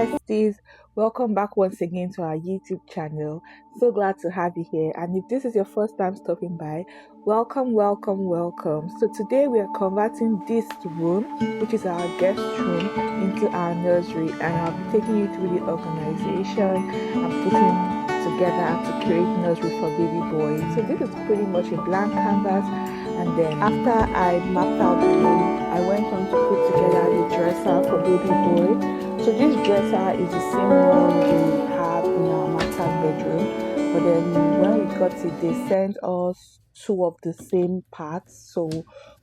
besties, welcome back once again to our YouTube channel. So glad to have you here, and if this is your first time stopping by, welcome. So today we are converting this room, which is our guest room, into our nursery, and I'll be taking you through the organization and putting together to create nursery for baby boys. So this is pretty much a blank canvas, and then after I mapped out the room, I went on to put together the dresser for baby boy. So this dresser is the same one we have in our master bedroom, but then when we got it, they sent us two of the same parts. So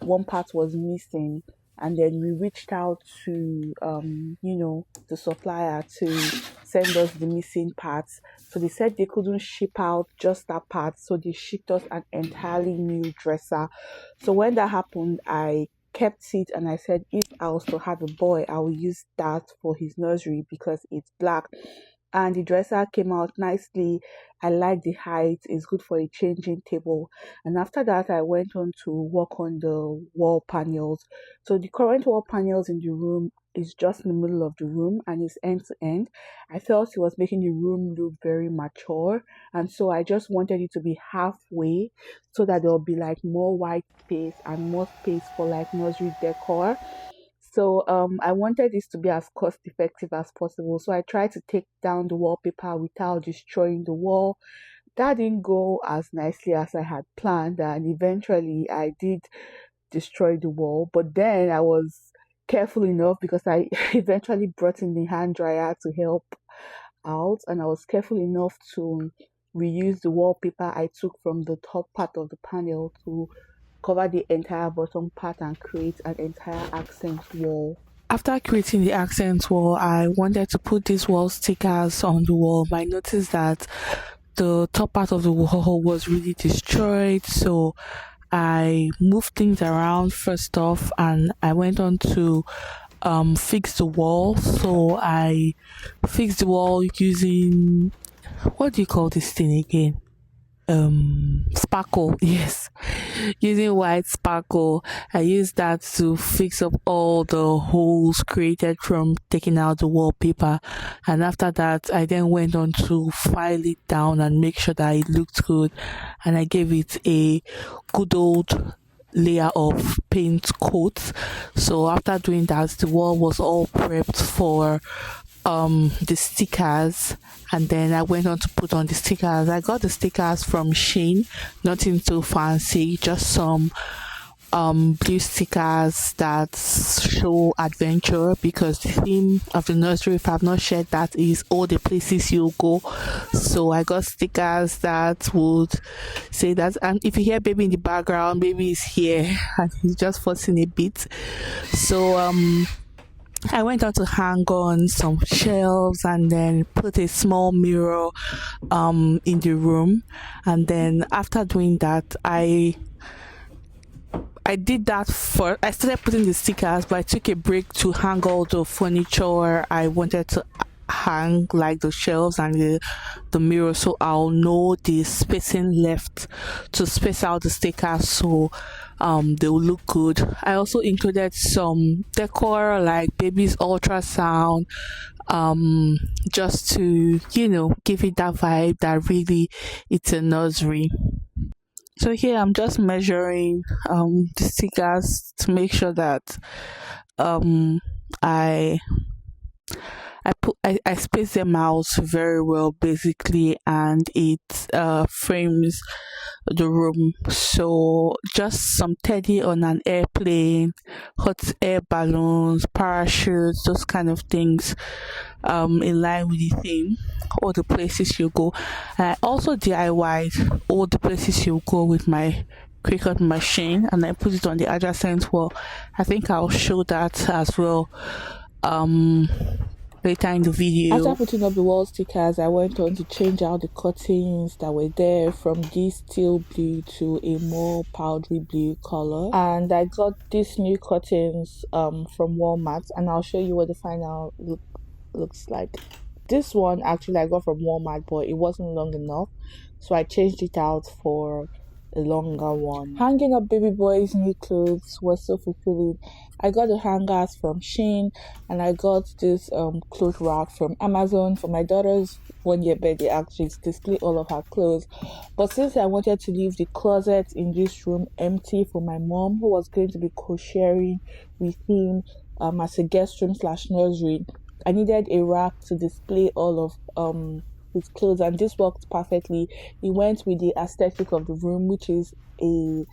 one part was missing, and then we reached out to the supplier to send us the missing parts. So they said they couldn't ship out just that part, so they shipped us an entirely new dresser. So when that happened, I kept it and I said if I was to have a boy, I will use that for his nursery because it's black. And the dresser came out nicely. I like the height, it's good for a changing table. And after that, I went on to work on the wall panels. So the current wall panels in the room is just in the middle of the room and it's end to end. I felt it was making the room look very mature, and so I just wanted it to be halfway so that there'll be like more white space and more space for like nursery decor. So I wanted this to be as cost effective as possible. So I tried to take down the wallpaper without destroying the wall. That didn't go as nicely as I had planned, and eventually I did destroy the wall. But then I was careful enough because I eventually brought in the hand dryer to help out, and I was careful enough to reuse the wallpaper I took from the top part of the panel to cover the entire bottom part and create an entire accent wall. After creating the accent wall, I wanted to put these wall stickers on the wall. I noticed that the top part of the wall was really destroyed, so I moved things around first off, and I went on to fix the wall. So I fixed the wall using, what do you call this thing again? Sparkle. Yes, using white sparkle. I used that to fix up all the holes created from taking out the wallpaper, and after that I then went on to file it down and make sure that it looked good, and I gave it a good old layer of paint coat. So after doing that, the wall was all prepped for the stickers, and then I went on to put on the stickers. I got the stickers from Shein, nothing too fancy, just some blue stickers that show adventure, because the theme of the nursery, if I've not shared that, is all the places you go. So I got stickers that would say that, and if you hear baby in the background, baby is here and he's just fussing a bit. So I went on to hang on some shelves and then put a small mirror in the room. And then after doing that, I did that for, I started putting the stickers, but I took a break to hang all the furniture I wanted to hang, like the shelves and the mirror, so I'll know the spacing left to space out the stickers, so they will look good. I also included some decor like baby's ultrasound, just to give it that vibe that really it's a nursery. So here I'm just measuring the stickers to make sure that um I I space them out very well, basically, and it frames the room. So just some teddy on an airplane, hot air balloons, parachutes, those kind of things, in line with the theme, all the places you go. I also DIY'd all the places you go with my Cricut machine, and I put it on the adjacent wall. I think I'll show that as well later in the video. After putting up the wall stickers, I went on to change out the curtains that were there from this teal blue to a more powdery blue color, and I got these new curtains from Walmart, and I'll show you what the final look looks like. This one actually I got from Walmart, but it wasn't long enough, so I changed it out for a longer one. Hanging up baby boys' new clothes was so fulfilling. I got the hangers from Shein, and I got this cloth rack from Amazon for my daughter's 1 year birthday, actually, to display all of her clothes. But since I wanted to leave the closet in this room empty for my mom, who was going to be co-sharing with him as a guest room slash nursery, I needed a rack to display all of his clothes, and this worked perfectly. It went with the aesthetic of the room, which is a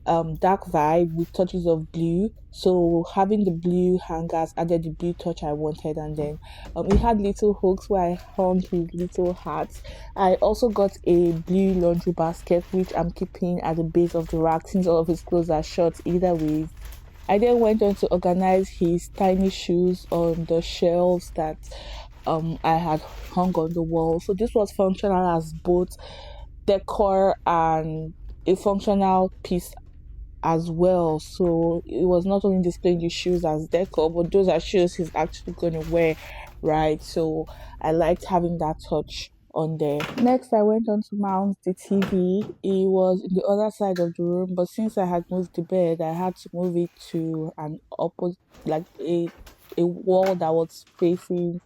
dark vibe with touches of blue. So having the blue hangers added the blue touch I wanted, and then it had little hooks where I hung his little hats. I also got a blue laundry basket which I'm keeping at the base of the rack since all of his clothes are short either way. I then went on to organize his tiny shoes on the shelves that I had hung on the wall. So this was functional as both decor and a functional piece as well. So it was not only displaying the shoes as decor, but those are shoes he's actually going to wear, right? So I liked having that touch on there. Next, I went on to mount the TV. It was in the other side of the room, but since I had moved the bed, I had to move it to an opposite, like a wall that was facing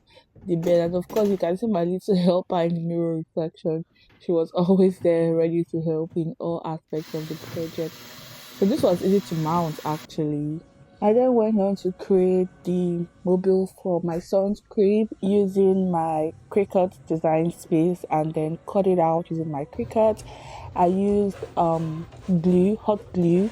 the bed. And of course, you can see my little helper in the mirror reflection. She was always there, ready to help in all aspects of the project. So this was easy to mount actually. I then went on to create the mobile for my son's crib using my Cricut design space, and then cut it out using my Cricut. I used hot glue,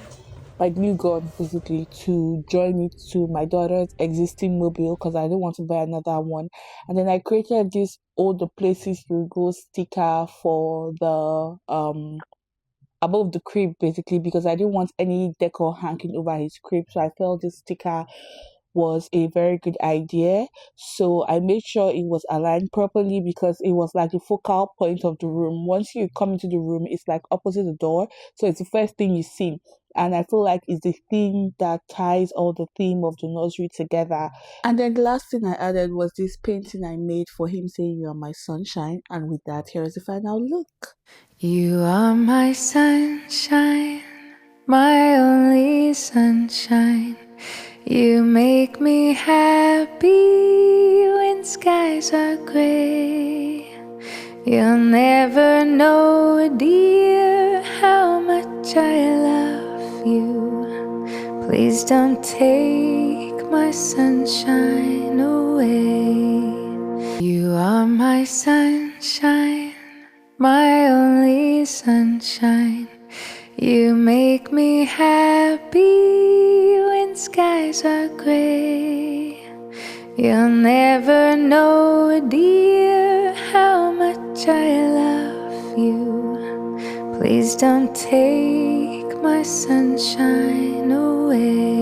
my glue gun basically, to join it to my daughter's existing mobile because I didn't want to buy another one. And then I created this all the places you go sticker for the above the crib basically, because I didn't want any decor hanging over his crib. So I felt this sticker was a very good idea. So I made sure it was aligned properly because it was like the focal point of the room. Once you come into the room, it's like opposite the door. So it's the first thing you see. And I feel like it's the thing that ties all the theme of the nursery together. And then the last thing I added was this painting I made for him saying, "You are my sunshine." And with that, here is the final look. You are my sunshine, my only sunshine. You make me happy when skies are gray. You'll never know, dear, how much I love you. Please don't take my sunshine away. You are my sunshine, my only sunshine. You make me happy when skies are gray. You'll never know, dear, how much I love you. Please don't take my sunshine away.